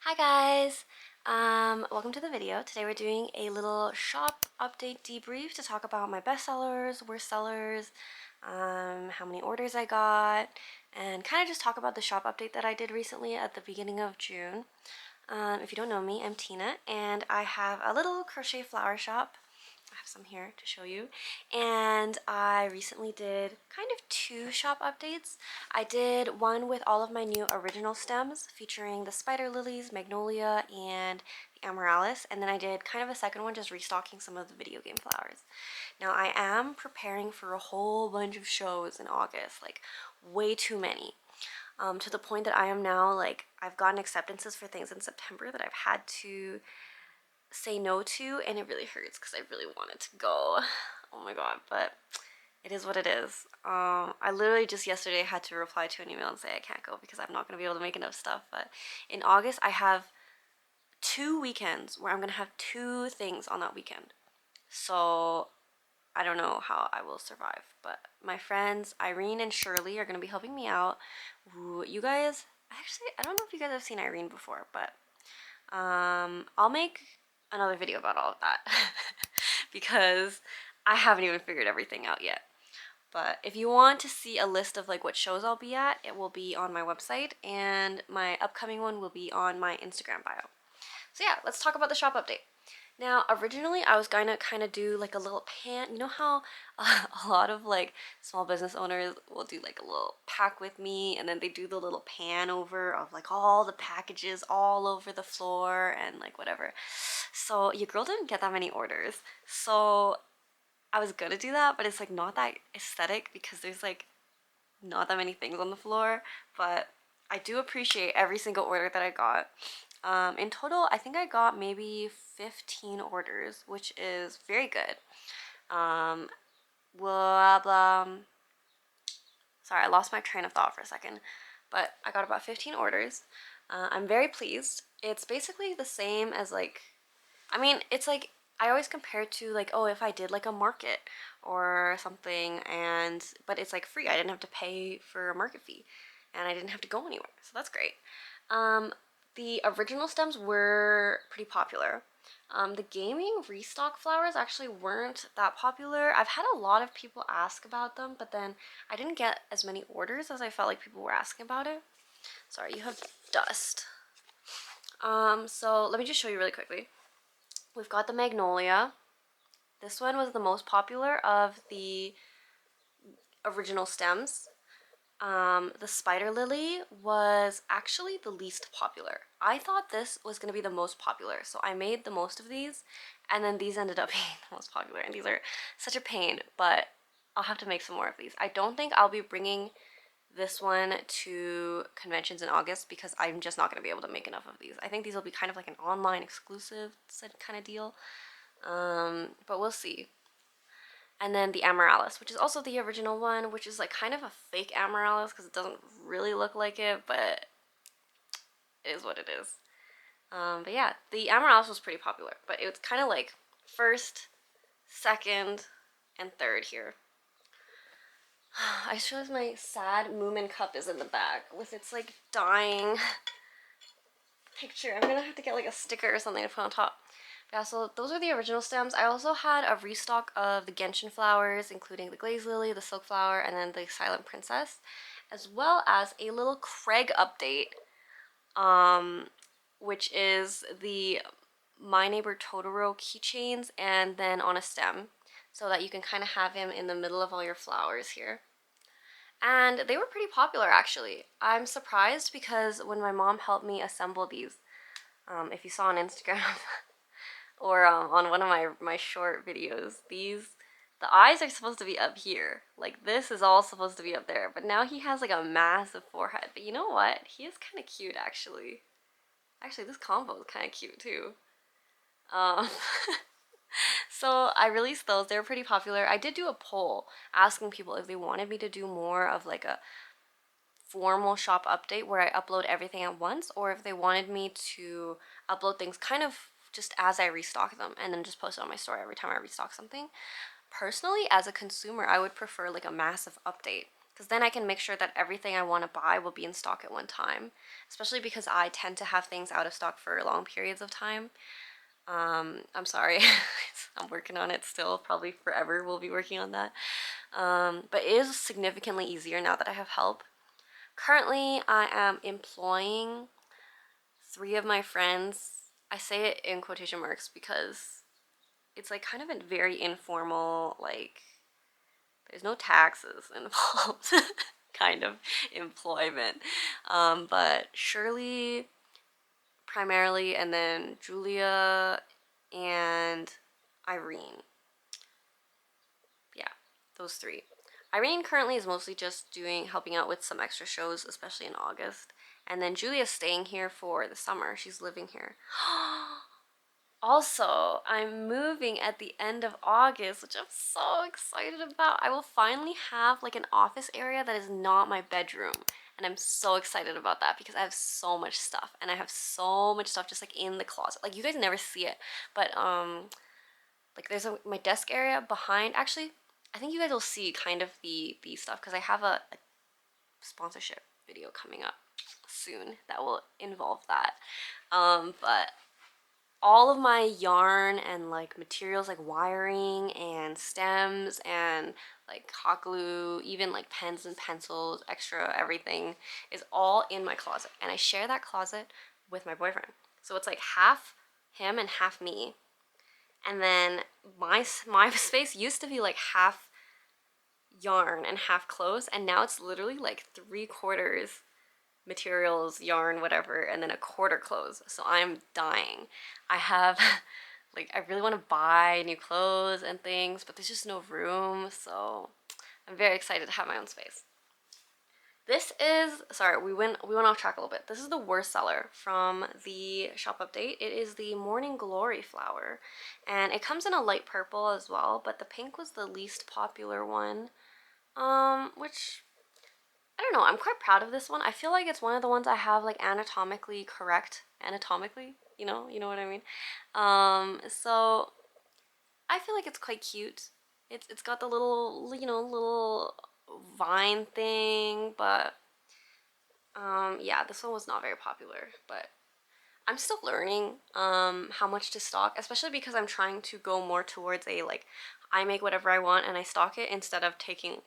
Hi guys! Welcome to the video. Today we're doing a little shop update debrief to talk about my bestsellers, worst sellers, how many orders I got, and kind of just talk about the shop update that I did recently at the beginning of June. If you don't know me, I'm Tina, and I have a little crochet flower shop. I have some here to show you. And I recently did kind of two shop updates. I did one with all of my new original stems featuring the spider lilies, magnolia, and the amaryllis. And then I did kind of a second one just restocking some of the video game flowers. Now I am preparing for a whole bunch of shows in August, like way too many. To the point that I am now like, I've gotten acceptances for things in September that I've had to say no to, and it really hurts because I really wanted to go. Oh my god, but it is what it is. I literally just yesterday had to reply to an email and say I can't go because I'm not going to be able to make enough stuff. But in August, I have 2 weekends where I'm going to have 2 things on that weekend. So I don't know how I will survive. But my friends Irene and Shirley are going to be helping me out. Ooh, you guys, actually, I don't know if you guys have seen Irene before, but I'll make another video about all of that because I haven't even figured everything out yet. But if you want to see a list of like what shows I'll be at, it will be on my website, and my upcoming one will be on my Instagram bio. So yeah, let's talk about the shop update. Now, originally I was going to kind of do like a little pan. You know how a lot of like small business owners will do like a little pack with me, and then they do the little pan over of like all the packages all over the floor and like whatever. So your girl didn't get that many orders. So I was gonna do that, but it's like not that aesthetic because there's like not that many things on the floor. But I do appreciate every single order that I got. In total, I think I got maybe 15 orders, which is very good. Blah, blah. Sorry, I lost my train of thought for a second. But I got about 15 orders. I'm very pleased. It's basically the same as like, I mean, it's like, I always compare it to like, oh, if I did like a market or something, but it's like free. I didn't have to pay for a market fee, and I didn't have to go anywhere. So that's great. The original stems were pretty popular. The gaming restock flowers actually weren't that popular. I've had a lot of people ask about them, but then I didn't get as many orders as I felt like people were asking about it. Sorry, you have dust. So let me just show you really quickly. We've got the magnolia. This one was the most popular of the original stems. The spider lily was actually the least popular. I thought this was going to be the most popular, so I made the most of these, and then these ended up being the most popular, and these are such a pain, but I'll have to make some more of these. I don't think I'll be bringing this one to conventions in August because I'm just not going to be able to make enough of these. I think these will be kind of like an online exclusive kind of deal, but we'll see. And then the amaryllis, which is also the original one, which is like kind of a fake amaryllis because it doesn't really look like it, but it is what it is. But yeah, the amaryllis was pretty popular, but it was kind of like first, second, and third here. I just realized my sad Moomin cup is in the back with its like dying picture. I'm gonna have to get like a sticker or something to put on top. Yeah, so those are the original stems. I also had a restock of the gentian flowers, including the glaze lily, the silk flower, and then the silent princess, as well as a little Craig update, which is the My Neighbor Totoro keychains and then on a stem, so that you can kind of have him in the middle of all your flowers here. And they were pretty popular actually. I'm surprised because when my mom helped me assemble these, if you saw on Instagram, or on one of my short videos, the eyes are supposed to be up here. Like this is all supposed to be up there, but now he has like a massive forehead. But you know what? He is kind of cute actually. Actually, this combo is kind of cute too. Um, so I released those. They were pretty popular. I did do a poll asking people if they wanted me to do more of like a formal shop update where I upload everything at once, or if they wanted me to upload things kind of just as I restock them and then just post it on my story every time I restock something. Personally, as a consumer, I would prefer like a massive update because then I can make sure that everything I want to buy will be in stock at one time, especially because I tend to have things out of stock for long periods of time. I'm sorry, I'm working on it still, probably forever we'll be working on that. But it is significantly easier now that I have help. Currently, I am employing 3 of my friends. I say it in quotation marks because it's like kind of a very informal, like, there's no taxes involved kind of employment. But Shirley primarily, and then Julia and Irene. Yeah, those 3. Irene currently is mostly just helping out with some extra shows, especially in August. And then Julia's staying here for the summer. She's living here. Also, I'm moving at the end of August, which I'm so excited about. I will finally have like an office area that is not my bedroom. And I'm so excited about that because I have so much stuff. And I have so much stuff just like in the closet. Like you guys never see it, but like there's my desk area behind. Actually, I think you guys will see kind of the stuff because I have a sponsorship video coming up soon that will involve that. But all of my yarn and like materials like wiring and stems and like hot glue, even like pens and pencils, extra everything is all in my closet. And I share that closet with my boyfriend. So it's like half him and half me. And then my space used to be like half yarn and half clothes, and now it's literally like 3/4 materials, yarn, whatever, and then 1/4 clothes. So I'm dying. I have like I really want to buy new clothes and things, but there's just no room, so I'm very excited to have my own space. This is, sorry, we went off track a little bit. This is the worst seller from the shop update. It is the Morning Glory flower, and it comes in a light purple as well, but the pink was the least popular one, which I don't know. I'm quite proud of this one. I feel like it's one of the ones I have like anatomically correct. Anatomically, you know what I mean. So I feel like it's quite cute. It's got the little little vine thing, but yeah, this one was not very popular. But I'm still learning how much to stock, especially because I'm trying to go more towards a like I make whatever I want and I stock it instead of taking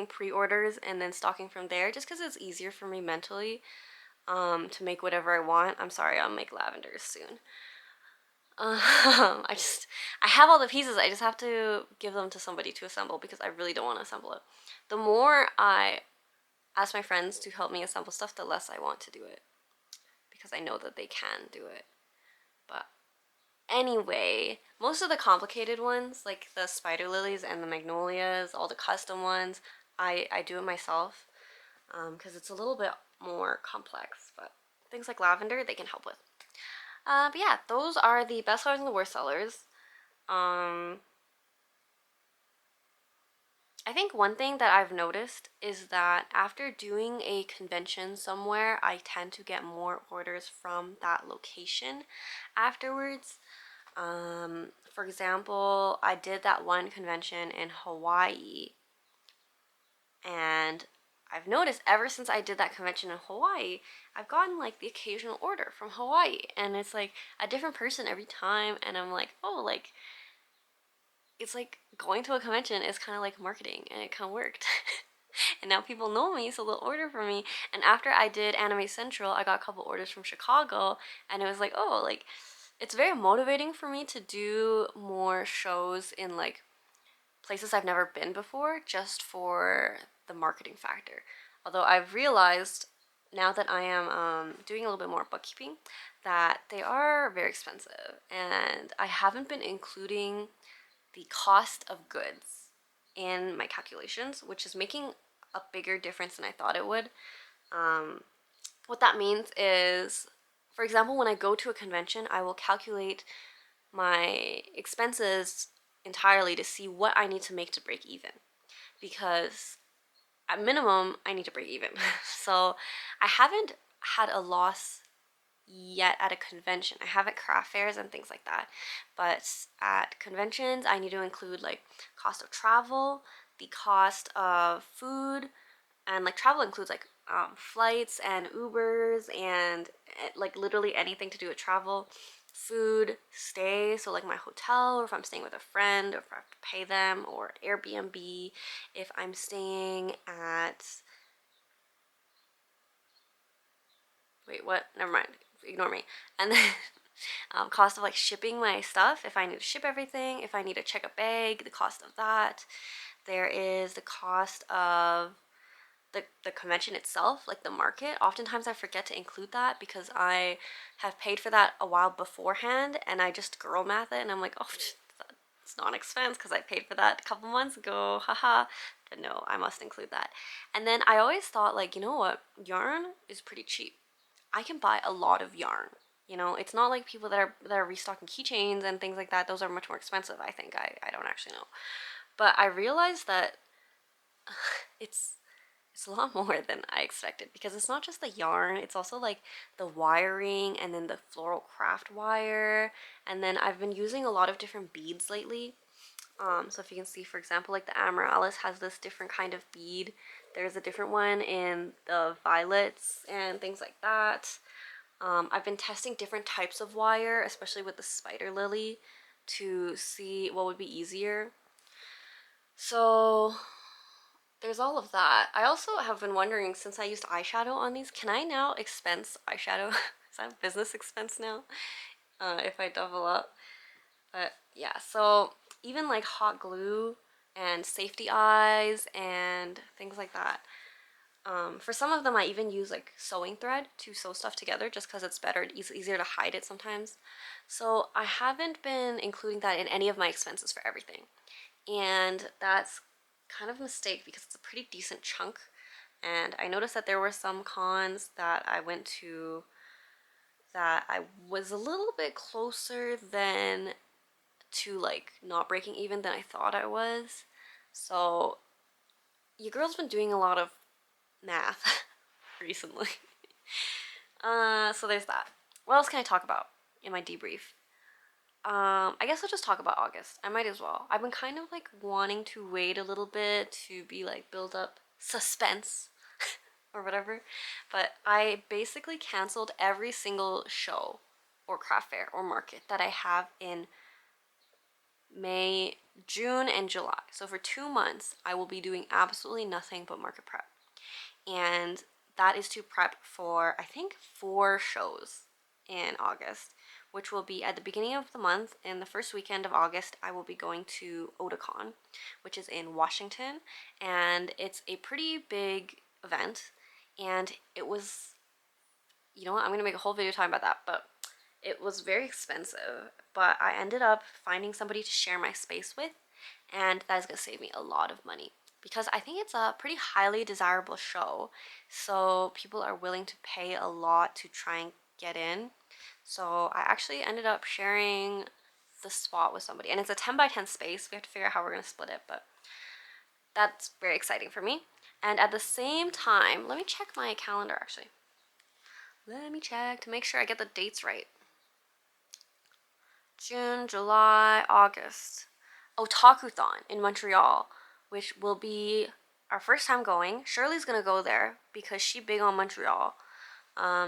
pre-orders and then stocking from there, just because it's easier for me mentally to make whatever I want. I'm sorry, I'll make lavenders soon. I have all the pieces. I just have to give them to somebody to assemble because I really don't want to assemble it. The more I ask my friends to help me assemble stuff, the less I want to do it because I know that they can do it. But anyway, most of the complicated ones, like the spider lilies and the magnolias, all the custom ones, I do it myself because it's a little bit more complex. But things like lavender, they can help with. But yeah, those are the best sellers and the worst sellers. I think one thing that I've noticed is that after doing a convention somewhere, I tend to get more orders from that location afterwards. For example, I did that one convention in Hawaii, and I've noticed ever since I did that convention in Hawaii, I've gotten like the occasional order from Hawaii, and it's like a different person every time, and I'm like, oh, like it's like going to a convention is kind of like marketing, and it kind of worked. And now people know me, so they'll order from me. And after I did Anime Central, I got a couple orders from Chicago, and it was like, oh, like it's very motivating for me to do more shows in like places I've never been before, just for the marketing factor. Although I've realized now that I am doing a little bit more bookkeeping that they are very expensive, and I haven't been including the cost of goods in my calculations, which is making a bigger difference than I thought it would. What that means is, for example, when I go to a convention, I will calculate my expenses entirely to see what I need to make to break even, because at minimum I need to break even. So I haven't had a loss yet at a convention. I have at craft fairs and things like that, but at conventions I need to include like cost of travel, the cost of food, and like travel includes like flights and Ubers and like literally anything to do with travel, food, stay, so like my hotel, or if I'm staying with a friend, or if I have to pay them, or Airbnb, if I'm staying at, wait, what? Never mind. Ignore me. And then cost of like shipping my stuff, if I need to ship everything, if I need to check a bag, the cost of that. There is the cost of the convention itself, like the market. Oftentimes I forget to include that because I have paid for that a while beforehand and I just girl math it and I'm like, oh, it's not an expense because I paid for that a couple months ago, haha. But no, I must include that. And then I always thought, like, you know what, yarn is pretty cheap. I can buy a lot of yarn. You know, it's not like people that are restocking keychains and things like that. Those are much more expensive, I think. I don't actually know. But I realized that it's it's a lot more than I expected because it's not just the yarn, it's also like the wiring and then the floral craft wire. And then I've been using a lot of different beads lately. So if you can see, for example, like the Amaryllis has this different kind of bead. There's a different one in the violets and things like that. I've been testing different types of wire, especially with the spider lily, to see what would be easier. So there's all of that. I also have been wondering, since I used eyeshadow on these, can I now expense eyeshadow? Is that a business expense now? If I double up. But yeah, so even like hot glue and safety eyes and things like that. For some of them, I even use like sewing thread to sew stuff together just because it's better, it's easier to hide it sometimes. So I haven't been including that in any of my expenses for everything. And that's kind of a mistake because it's a pretty decent chunk. And I noticed that there were some cons that I went to that I was a little bit closer than to like not breaking even than I thought I was. So your girl's been doing a lot of math recently. So there's that. What else can I talk about in my debrief? I guess I'll just talk about August. I might as well. I've been kind of like wanting to wait a little bit to be like build up suspense or whatever. But I basically canceled every single show or craft fair or market that I have in May, June, and July. So for 2 months, I will be doing absolutely nothing but market prep. And that is to prep for, I think, 4 shows in August, which will be at the beginning of the month. In the first weekend of August, I will be going to Otakon, which is in Washington, and it's a pretty big event. And it was, you know what, I'm gonna make a whole video talking about that, but it was very expensive. But I ended up finding somebody to share my space with, and that is gonna save me a lot of money because I think it's a pretty highly desirable show. So people are willing to pay a lot to try and get in. So I actually ended up sharing the spot with somebody, and it's a 10 by 10 space. We have to figure out how we're gonna split it, but that's very exciting for me. And at the same time, let me check my calendar actually. Let me check to make sure I get the dates right. June, July, August. Otakuthon in Montreal, which will be our first time going. Shirley's gonna go there because she's big on Montreal.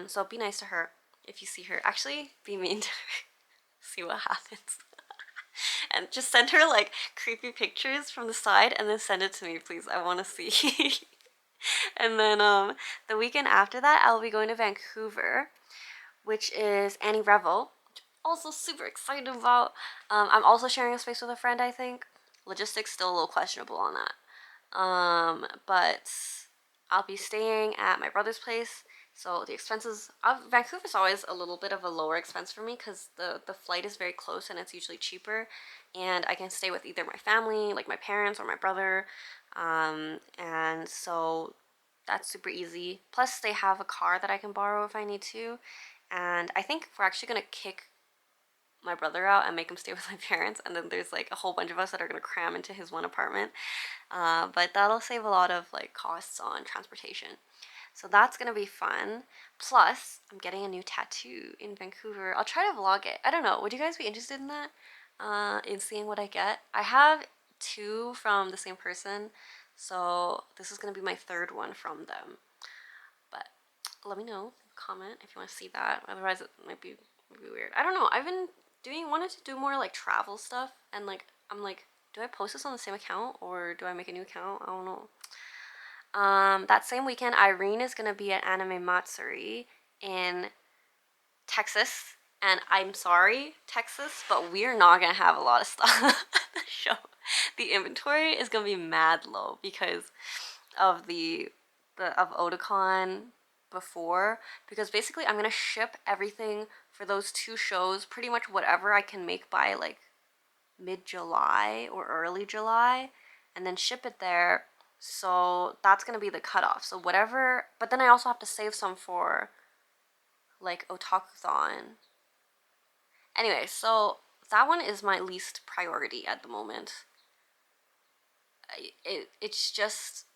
So be nice to her if you see her. Actually, be mean to her. See what happens. And just send her like creepy pictures from the side and then send it to me, please. I want to see. And then the weekend after that, I'll be going to Vancouver, which is Annie Revel. Also super excited about. I'm also sharing a space with a friend, I think. Logistics still a little questionable on that. But I'll be staying at my brother's place. So the expenses of Vancouver's always a little bit of a lower expense for me because the flight is very close and it's usually cheaper. And I can stay with either my family, like my parents or my brother. And so that's super easy. Plus they have a car that I can borrow if I need to. And I think we're actually gonna kick my brother out and make him stay with my parents, and then there's like a whole bunch of us that are gonna cram into his one apartment. But that'll save a lot of like costs on transportation. So that's gonna be fun. Plus, I'm getting a new tattoo in Vancouver. I'll try to vlog it. I don't know. Would you guys be interested in that? In seeing what I get? I have 2 from the same person, so this is gonna be my 3rd one from them. But let me know, comment if you want to see that. Otherwise, it might be weird. I don't know. I've been wanted to do more like travel stuff, and like I'm like, do I post this on the same account or do I make a new account? I don't know. That same weekend, Irene is gonna be at Anime Matsuri in Texas, and I'm sorry, Texas, but we're not gonna have a lot of stuff at the show. The inventory is gonna be mad low because of the of Otakon before, because basically I'm gonna ship everything for those 2 shows, pretty much whatever I can make by like mid-July or early July, and then ship it there. So that's gonna be the cutoff. So whatever, but then I also have to save some for like Otakuthon. Anyway, so that one is my least priority at the moment. It's just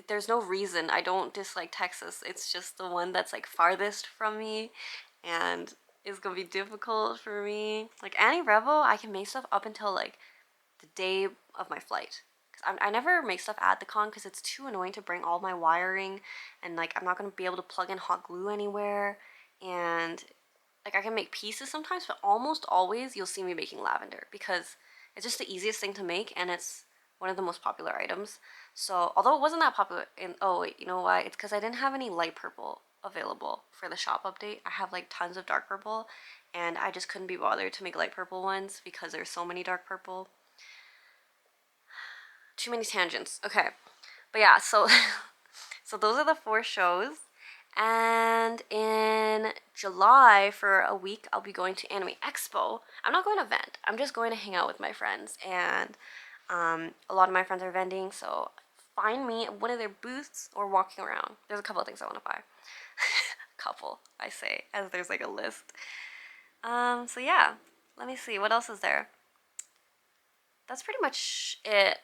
there's no reason. I don't dislike Texas. It's just the one that's like farthest from me, and it's gonna be difficult for me. Like Annie Revo, I can make stuff up until like the day of my flight. Cause I never make stuff at the con because it's too annoying to bring all my wiring, and like I'm not gonna be able to plug in hot glue anywhere, and like I can make pieces sometimes, but almost always you'll see me making lavender because it's just the easiest thing to make, and it's one of the most popular items. So although it wasn't that popular in, oh wait, you know why? It's because I didn't have any light purple available for the shop update. I have like tons of dark purple, and I just couldn't be bothered to make light purple ones because there's so many dark purple. Too many tangents. Okay, but yeah, so so those are the 4 shows. And in July, for a week, I'll be going to Anime Expo. I'm not going to vend. I'm just going to hang out with my friends. And a lot of my friends are vending, so find me at one of their booths or walking around. There's a couple of things I want to buy. Couple, I say, as there's like a list. So yeah, let me see. What else is there? That's pretty much it.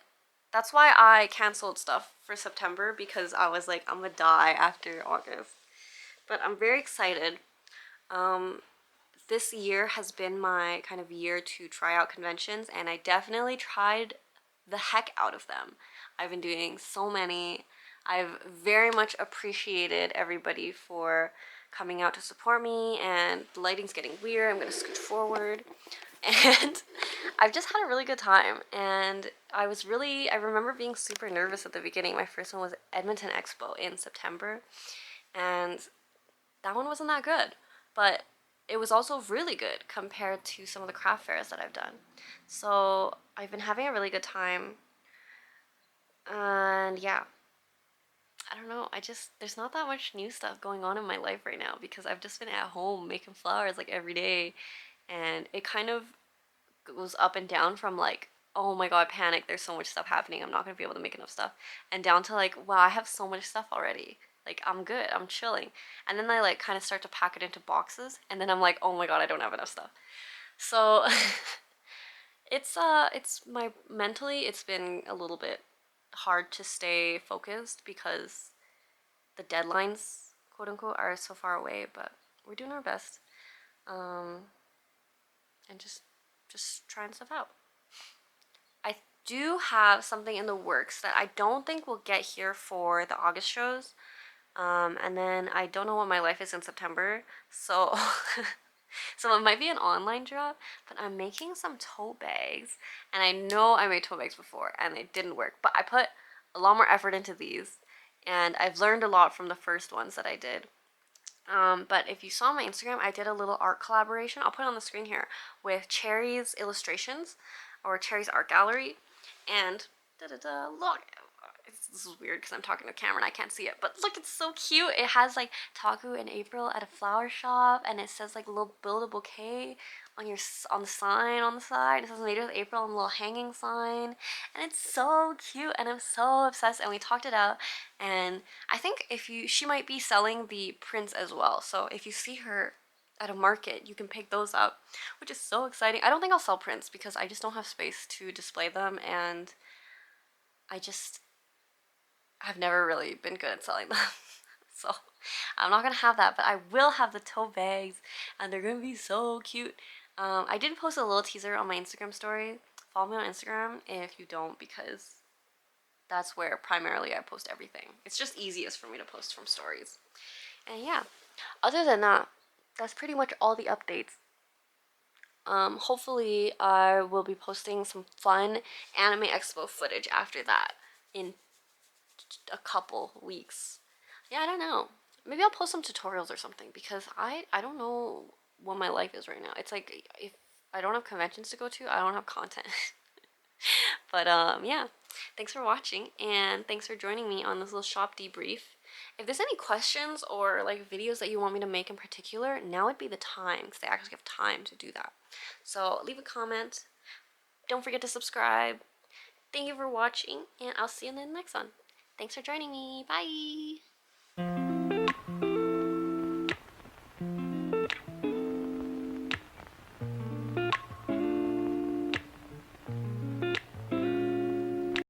That's why I canceled stuff for September, because I was like, I'm gonna die after August. But I'm very excited. This year has been my kind of year to try out conventions, and I definitely tried the heck out of them. I've been doing so many. I've very much appreciated everybody for coming out to support me, and the lighting's getting weird. I'm gonna scoot forward. And I've just had a really good time, and I remember being super nervous at the beginning. My first one was Edmonton Expo in September, and that one wasn't that good, but it was also really good compared to some of the craft fairs that I've done. So I've been having a really good time, and yeah, I don't know, there's not that much new stuff going on in my life right now because I've just been at home making flowers like every day, and it kind of goes up and down from like, oh my god, panic, there's so much stuff happening, I'm not gonna be able to make enough stuff, and down to like, wow, I have so much stuff already. Like, I'm good, I'm chilling. And then I like kind of start to pack it into boxes, and then I'm like, oh my god, I don't have enough stuff. So it's my mentally it's been a little bit hard to stay focused because the deadlines, quote unquote, are so far away, but we're doing our best. And just trying stuff out. I do have something in the works that I don't think will get here for the August shows. And then I don't know what my life is in September, so so it might be an online drop, but I'm making some tote bags, and I know I made tote bags before and they didn't work, but I put a lot more effort into these, and I've learned a lot from the first ones that I did. But if you saw my Instagram, I did a little art collaboration. I'll put it on the screen here with Cherry's Illustrations, or Cherry's Art Gallery, and look, this is weird because I'm talking to the camera and I can't see it, but look, it's so cute. It has like Taku and April at a flower shop, and it says like little build a bouquet on the sign on the side. It says made with April on a little hanging sign, and it's so cute, and I'm so obsessed. And we talked it out, and I think she might be selling the prints as well. So if you see her at a market, you can pick those up, which is so exciting. I don't think I'll sell prints because I just don't have space to display them, and I've never really been good at selling them. So I'm not gonna have that, but I will have the tote bags, and they're gonna be so cute. I did post a little teaser on my Instagram story, follow me on Instagram if you don't, because that's where primarily I post everything. It's just easiest for me to post from stories. And yeah, other than that, that's pretty much all the updates. Hopefully I will be posting some fun Anime Expo footage after that in a couple weeks. Yeah, I don't know. Maybe I'll post some tutorials or something, because I don't know what my life is right now. It's like if I don't have conventions to go to, I don't have content. But yeah, thanks for watching, and thanks for joining me on this little shop debrief. If there's any questions or like videos that you want me to make in particular, now would be the time, because I actually have time to do that. So leave a comment. Don't forget to subscribe. Thank you for watching, and I'll see you in the next one. Thanks for joining me. Bye!